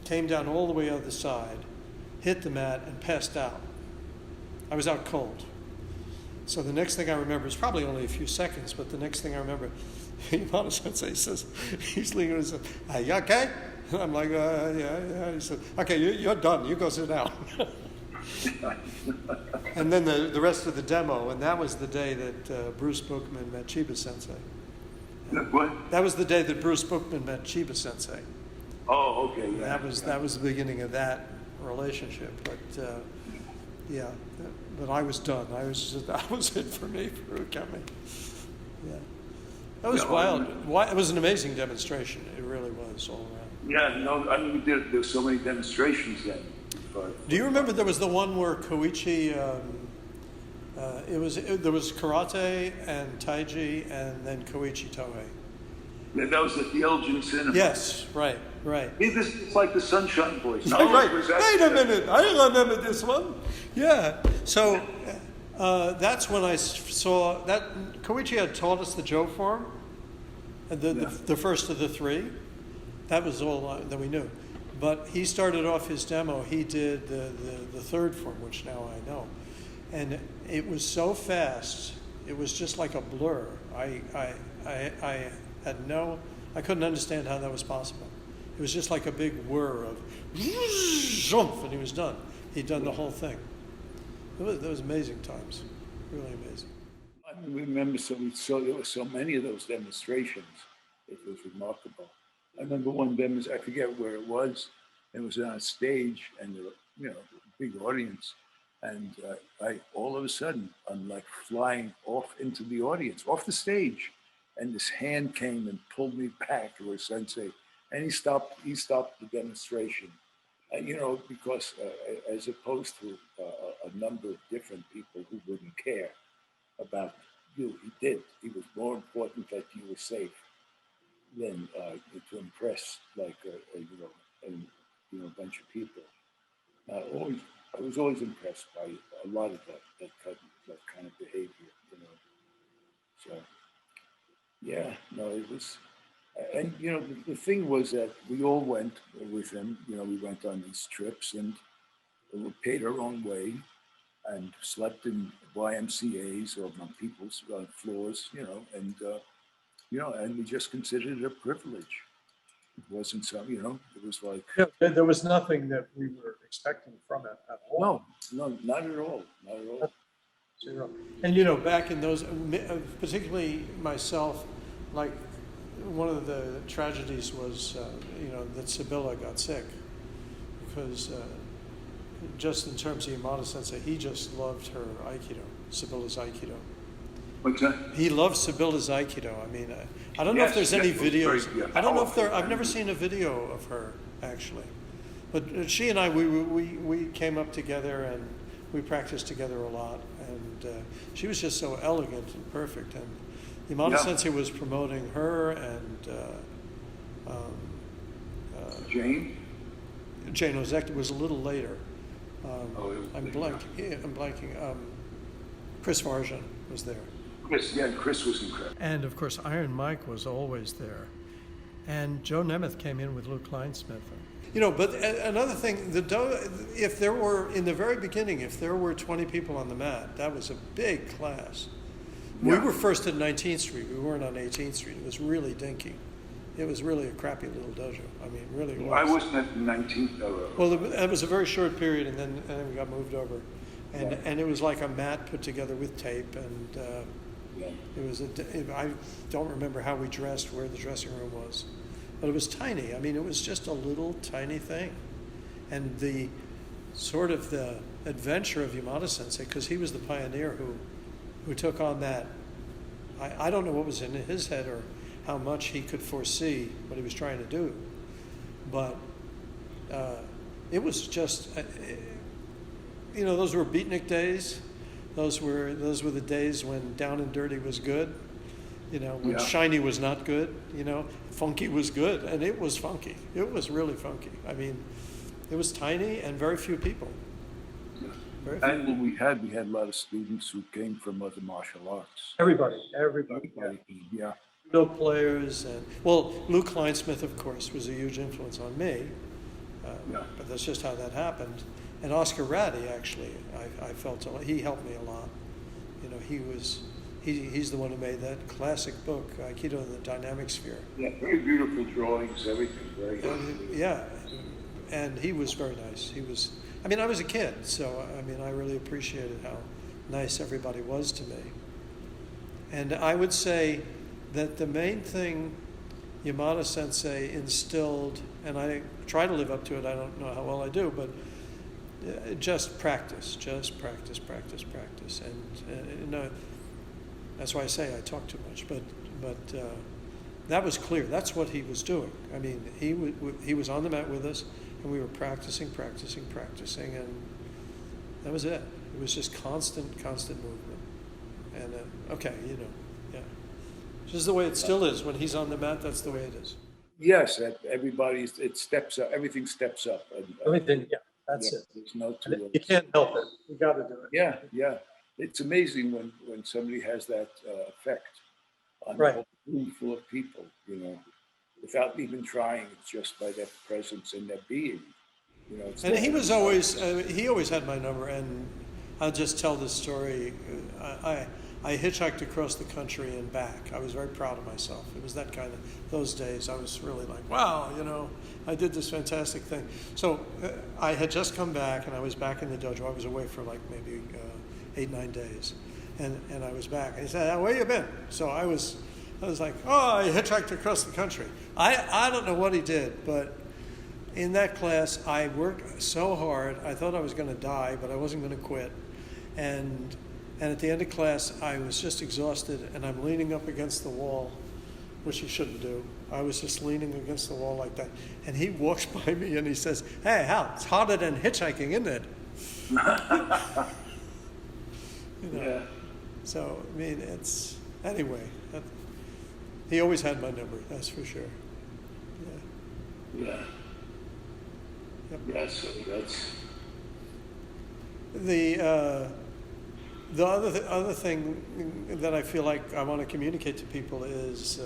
came down all the way other side, hit the mat, and passed out. I was out cold. So the next thing I remember is probably only a few seconds, but the next thing I remember, Yamada Sensei says, he's leaning and says, "Are you okay?" And I'm like, yeah. He said, "Okay, you're done. You go sit down." And then the rest of the demo, and that was the day that Bruce Bookman met Chiba Sensei. what? That was the day that Bruce Bookman met Chiba Sensei. Oh, okay. Yeah. That was the beginning of that relationship. But yeah, but I was done. That was it for me for Ukemi. Yeah, that was wild. It was an amazing demonstration. It really was all around. Yeah, no, I mean, there were so many demonstrations then. Do you remember there was the one where Koichi, there was karate and taiji and then Koichi Tohei? Yeah, that was at the Elgin Cinema. Yes, right. It's like the Sunshine Boys. Oh, right. Wait a minute. I remember this one. Yeah. So that's when I saw that Koichi had taught us the Joe form, the first of the 3. That was all that we knew. But he started off his demo. He did the 3rd form, which now I know, and it was so fast. It was just like a blur. I couldn't understand how that was possible. It was just like a big whir of and he was done. He'd done the whole thing. It was amazing times, really amazing. I remember there were so many of those demonstrations. It was remarkable. I remember one demonstration, I forget where it was. It was on a stage, and there were, you know, big audience. And I all of a sudden, I'm like flying off into the audience, off the stage. And this hand came and pulled me back. It was Sensei. And he stopped the demonstration. And, you know, because as opposed to a number of different people who wouldn't care about you, he did. He was more important that you were safe than to impress, like, a bunch of people. I was always impressed by a lot of that kind of behavior, you know. So, yeah, no, it was. And, you know, the thing was that we all went with him. You know, we went on these trips and we paid our own way and slept in YMCAs or on people's floors, you know, and we just considered it a privilege. It wasn't some, you know, it was like... Yeah, there was nothing that we were expecting from it at all. No, not at all, not at all. Zero. And, you know, back in those, particularly myself, like, one of the tragedies was, you know, that Sibylla got sick because just in terms of Yamada Sensei, he just loved her Aikido, Sibylla's Aikido. What's that? He loved Sibylla's Aikido. I mean, I don't know if there's any videos. I don't know if there. I've never seen a video of her actually, but she and I we came up together and we practiced together a lot, and she was just so elegant and perfect. And Yamada Sensei was promoting her and Jane? Jane Ozeki was a little later. I'm later. blanking. Chris Varjan was there. Chris was incredible. And of course, Iron Mike was always there. And Joe Nemeth came in with Lou Kleinsmith. You know, but another thing, if there were, in the very beginning, if there were 20 people on the mat, that was a big class. We were first at 19th Street. We weren't on 18th Street. It was really dinky. It was really a crappy little dojo. I mean, it really was. I wasn't at the 19th, though. Well, it was a very short period, and then we got moved over. And it was like a mat put together with tape, and it was I don't remember how we dressed, where the dressing room was. But it was tiny. I mean, it was just a little tiny thing. And the sort of the adventure of Yamada Sensei, because he was the pioneer who took on that. I don't know what was in his head or how much he could foresee what he was trying to do. But it was just, you know, those were beatnik days. Those were the days when down and dirty was good. You know, when shiny was not good, you know, funky was good, and it was funky. It was really funky. I mean, it was tiny and very few people. Yeah. Very few. And we had a lot of students who came from other martial arts. Everybody. Yeah. Judo players, and well, Lou Kleinsmith, of course, was a huge influence on me. But that's just how that happened. And Oscar Ratty, actually, I felt he helped me a lot. You know, he's the one who made that classic book, Aikido in the Dynamic Sphere. Yeah, very beautiful drawings, everything. Very good. And he was very nice. I was a kid, so I mean, I really appreciated how nice everybody was to me. And I would say that the main thing Yamada Sensei instilled, and I try to live up to it, I don't know how well I do, but just practice. And that's why I say I talk too much, but that was clear. That's what he was doing. I mean, he was on the mat with us, and we were practicing, and that was it. It was just constant movement. And just the way it still is. When he's on the mat, that's the way it is. Yes, it steps up. Everything steps up. Everything, that's it. There's no two ways. You can't help it. You got to do it. Yeah. It's amazing when somebody has that effect on Right. a whole room full of people, you know, without even trying. It's just by their presence and their being, you know. And he was always, he always had my number, and I'll just tell this story. I hitchhiked across the country and back. I was very proud of myself. It was that kind of, those days, I was really like, wow, you know, I did this fantastic thing. So I had just come back, and I was back in the dojo. I was away for like maybe 8-9 days. And I was back. And he said, where you been? So I was like, I hitchhiked across the country. I don't know what he did, but in that class, I worked so hard. I thought I was going to die, but I wasn't going to quit. And at the end of class, I was just exhausted, and I'm leaning up against the wall, which you shouldn't do. I was just leaning against the wall like that. And he walks by me, and he says, hey, Hal, it's harder than hitchhiking, isn't it? You know? Yeah. So, I mean, anyway, he always had my number, that's for sure. Yeah. Yep. Yes, that's. The other thing that I feel like I want to communicate to people is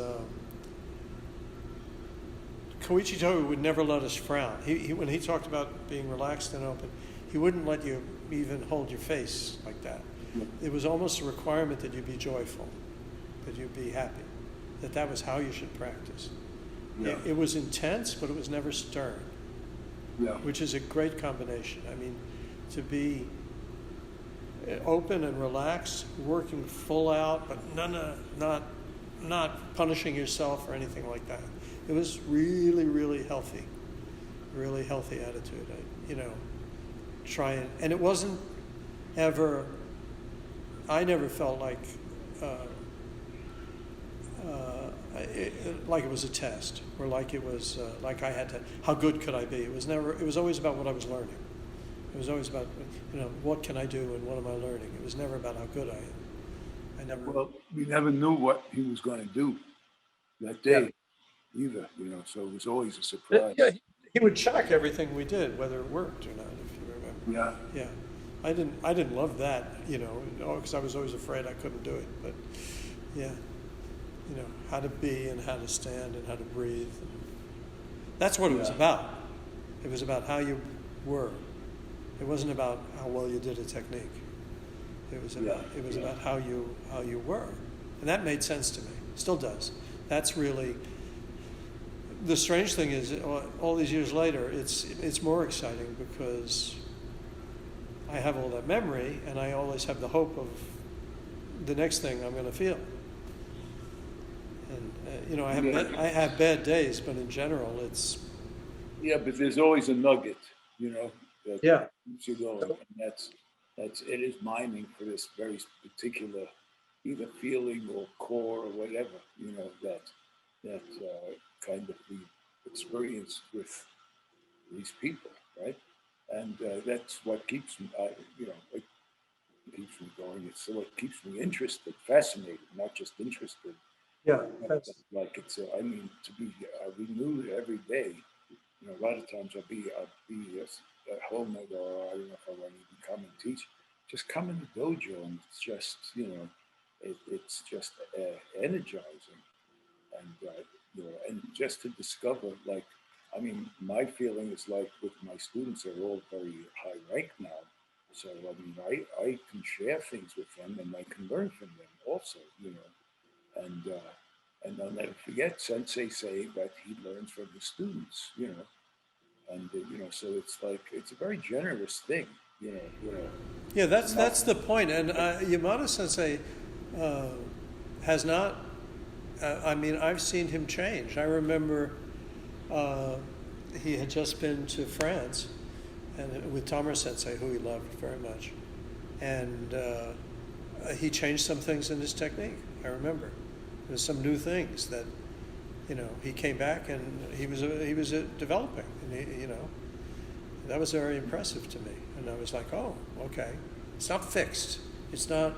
Koichi Tohu would never let us frown. He when he talked about being relaxed and open, he wouldn't let you even hold your face like that. It was almost a requirement that you be joyful, that you be happy, that was how you should practice. Yeah. It was intense, but it was never stern, which is a great combination. I mean, to be open and relaxed, working full out, but not punishing yourself or anything like that. It was really, really healthy attitude. And it wasn't ever. I never felt like it was a test, or like it was like I had to. How good could I be? It was never. It was always about what I was learning. It was always about, what can I do and what am I learning? It was never about how good I am. I never. Well, we never knew what he was going to do that Yeah. day either, so it was always a Yeah, surprise. he would check everything we did, whether it worked or not, if you remember. Yeah. Yeah. I didn't love that, because I was always afraid I couldn't do it. But yeah, how to be and how to stand and how to breathe. That's what it was about. It was about how you were. It wasn't about how well you did a technique. It was about how you were. And that made sense to me. Still does. That's really the strange thing is all these years later, it's more exciting because I have all that memory and I always have the hope of the next thing I'm going to feel. And I have bad days, but in general, it's But there's always a nugget, that Yeah. keeps you going, and it is mining for this very particular either feeling or core or whatever, that kind of the experience with these people, right? And that's what keeps me, it keeps me going. It's what keeps me interested, fascinated, not just interested. Yeah. That's, Like it's, to be renewed every day. A lot of times I'll be at home and go, oh, I don't know if I want to come and teach. Just come in the dojo and it's just, it's just energizing. And, and just to discover, my feeling is like with my students, they're all very high ranked now. So, I can share things with them and I can learn from them also, and I'll never forget Sensei saying that he learns from his students, and so it's like it's a very generous thing, yeah. That's the point. And Yamada Sensei has not. I've seen him change. I remember he had just been to France, and with Tamara Sensei, who he loved very much, and he changed some things in his technique. I remember there's some new things that he came back and he was developing, and that was very impressive to me. And I was like, oh, okay, it's not fixed. It's not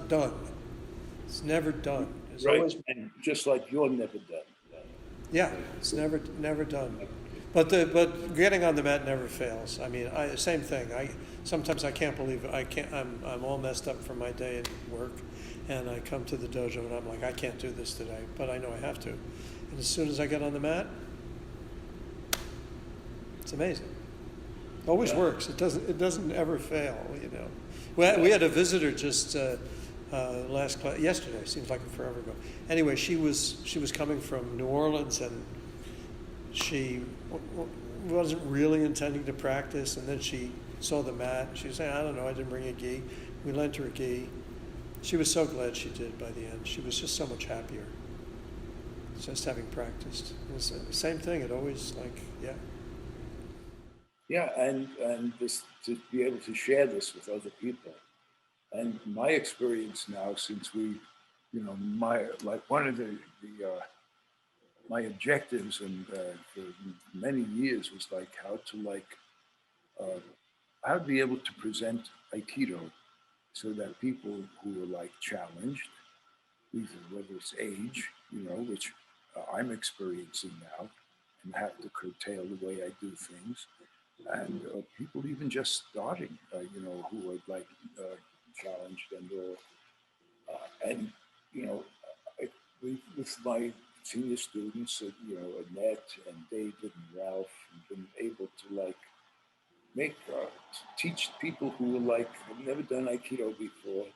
done. It's never done. It's right. always, and just like you're never done. yeah, it's never done. But getting on the mat never fails. Same thing. Sometimes I can't believe it. I'm all messed up from my day at work, and I come to the dojo and I'm like, I can't do this today, but I know I have to. And as soon as I get on the mat, it's amazing. It always works. It doesn't ever fail. We had a visitor just last class, yesterday. Seems like forever ago. Anyway, she was coming from New Orleans, and she wasn't really intending to practice, and then she saw the mat. She was saying, I don't know, I didn't bring a gi. We lent her a gi. She was so glad she did by the end. She was just so much happier just having practiced. It's the same thing. It always Yeah, and this to be able to share this with other people. And my experience now, since we, one of my objectives and for many years was how to be able to present Aikido so that people who are challenged, whether it's age, which I'm experiencing now, and have to curtail the way I do things, and people even just starting, who are challenged and with my senior students, Annette and David and Ralph, have been able to teach people who have never done Aikido before.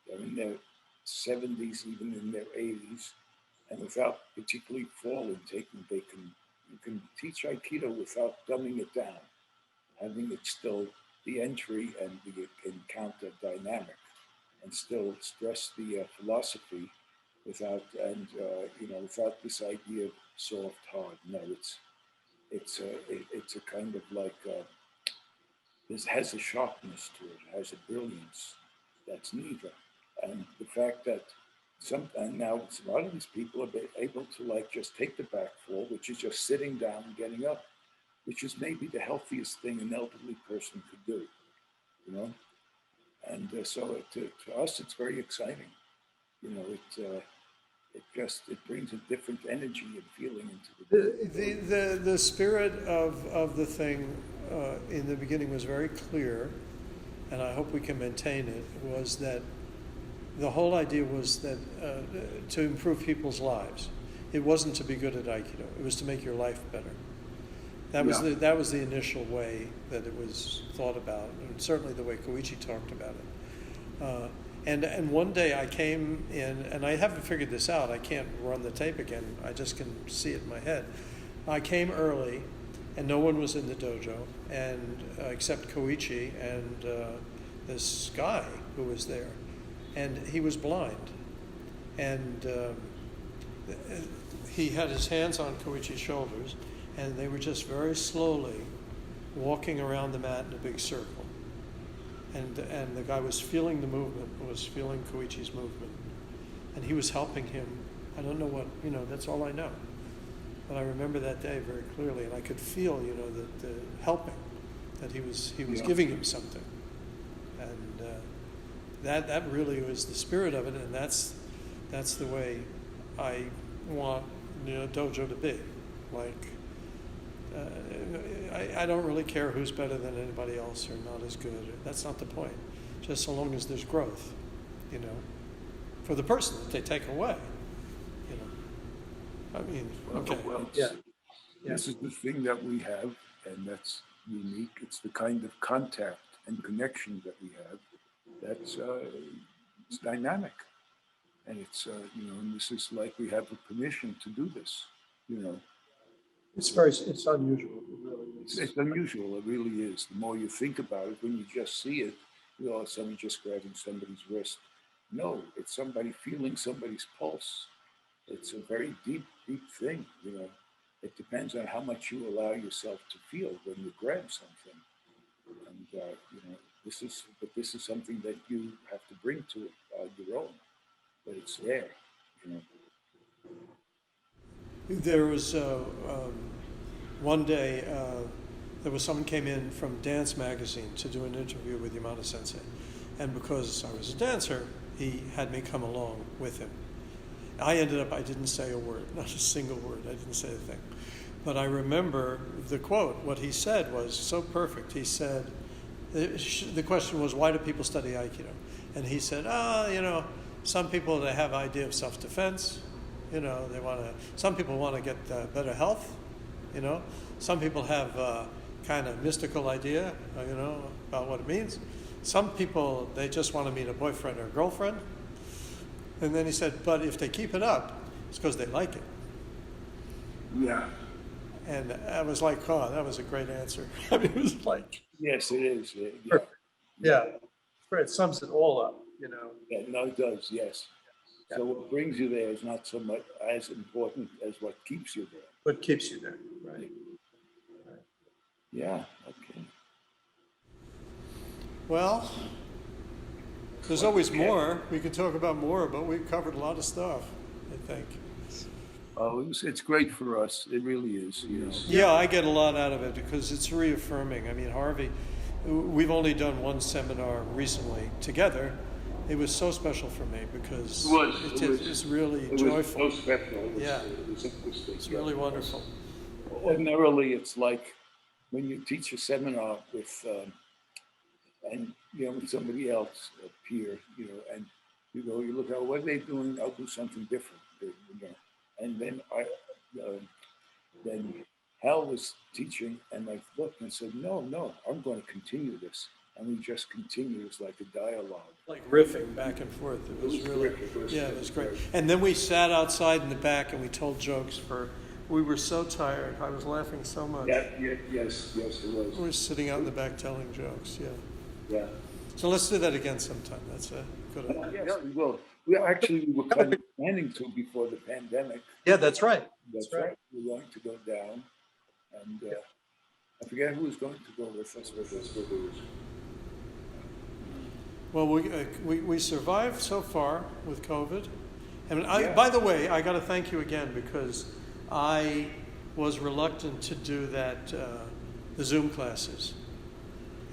They're in their 70s, even in their 80s, and without particularly falling, you can teach Aikido without dumbing it down, having it still the entry and the encounter dynamic, and still stress the philosophy without this idea of soft hard. No, it's a kind of this has a sharpness to it, has a brilliance that's neither. And the fact that now a lot of these people are able to just take the back fall, which is just sitting down and getting up, which is maybe the healthiest thing an elderly person could do, you know. And so to us, it's very exciting. You know, it brings a different energy and feeling into The spirit of the thing in the beginning was very clear, and I hope we can maintain it, was that the whole idea was that to improve people's lives. It wasn't to be good at Aikido. It was to make your life better. That was the initial way that it was thought about, and certainly the way Koichi talked about it. And one day I came in, and I haven't figured this out. I can't run the tape again. I just can see it in my head. I came early, and no one was in the dojo, and except Koichi and this guy who was there, and he was blind, and he had his hands on Koichi's shoulders, and they were just very slowly walking around the mat in a big circle. And the guy was feeling the movement, was feeling Koichi's movement, and he was helping him. I don't know what, that's all I know. But I remember that day very clearly, and I could feel, the helping, that he was giving him something. And that really was the spirit of it, and that's the way I want dojo to be. Like, I don't really care who's better than anybody else or not as good. That's not the point. Just so long as there's growth, for the person that they take away. I mean, okay. Well, Yeah. This is the thing that we have, and that's unique. It's the kind of contact and connection that we have that's it's dynamic. And it's, and this is like we have the permission to do this, It's unusual. It really is. It's unusual, it really is. The more you think about it, when you just see it, somebody just grabbing somebody's wrist. No, it's somebody feeling somebody's pulse. It's a very deep, deep thing, It depends on how much you allow yourself to feel when you grab something. And, this is something that you have to bring to it your own, but it's there, There was one day, there was someone came in from Dance Magazine to do an interview with Yamada Sensei. And because I was a dancer, he had me come along with him. I didn't say a word, not a single word. I didn't say a thing. But I remember the quote. What he said was so perfect. He said, the question was, why do people study Aikido? And he said, some people, they have idea of self-defense. Some people want to get better health. Some people have kind of mystical idea, about what it means. Some people, they just want to meet a boyfriend or a girlfriend. And then he said, but if they keep it up, it's because they like it. Yeah. And I was like, oh, that was a great answer. I mean, it was like... Yes, it is. Yeah. It sums it all up, Yeah, no, it does, yes. Yeah. So what brings you there is not so much as important as what keeps you there. What keeps you there, right? Yeah, okay. Well, there's always more. We can talk about more, but we've covered a lot of stuff, I think. Oh, it's great for us. It really is. Yeah, I get a lot out of it because it's reaffirming. I mean, Harvey, we've only done one seminar recently together. It was so special for me because it's really joyful. It was so special. It was interesting. It's really wonderful. Ordinarily, it's like when you teach a seminar with with somebody else, a peer, and you look at what are they doing, I'll do something different, And then then Hal was teaching, and I looked and said, no, I'm going to continue this. And we just continue. It's like a dialogue. Like riffing back and forth. It was really, it was great. And then we sat outside in the back and we told jokes we were so tired. I was laughing so much. Yes, it was. We were sitting out in the back telling jokes, Yeah. So let's do that again sometime. That's a good idea. Yes, we will. We were kind of planning to before the pandemic. Yeah, that's right. That's right. We're going to go down. And I forget who was going to go with us. Well, we survived so far with COVID. And by the way, I got to thank you again because I was reluctant to do that, the Zoom classes.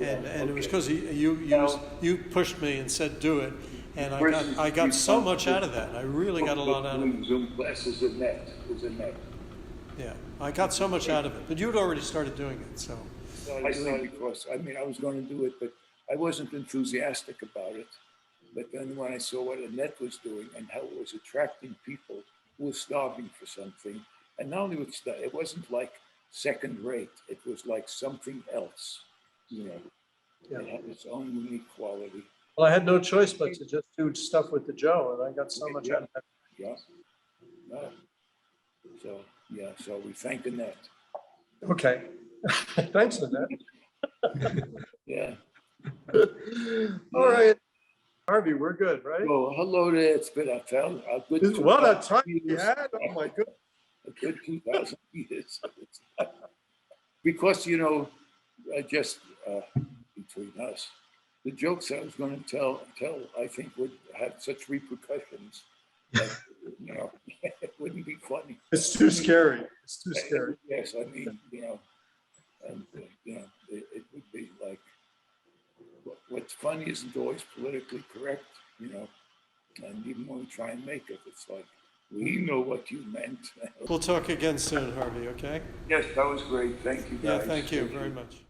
And it was because you pushed me and said do it, and I got so much out of that. I really got a lot out of it. Zoom classes is a net. Yeah, I got so much out of it, but you'd already started doing it, so. I started because, I mean, I was going to do it, but I wasn't enthusiastic about it. But then when I saw what a net was doing and how it was attracting people who were starving for something, and not only it wasn't like second rate, it was like something else, you know. Yeah. It had its own unique quality. Well, I had no choice but to just do stuff with the Joe, and I got so much out of that. Yeah. No. So, yeah, so we thank Annette. Okay. Thanks, Annette. Yeah. All right. Harvey, we're good, right? Well, hello there. It's been a good. What a time we had. Oh, my goodness. A good 2,000 years. Because, you know, just between us, the jokes I was going to tell, I think would have such repercussions that, you know, it wouldn't be funny. It's too scary. It's too scary. Yes, I mean, you know, and, you know, it would be like, what's funny isn't always politically correct, you know, and even when we try and make it, it's like, we know what you meant. We'll talk again soon, Harvey, okay? Yes, that was great. Thank you, guys. Yeah, thank you very much.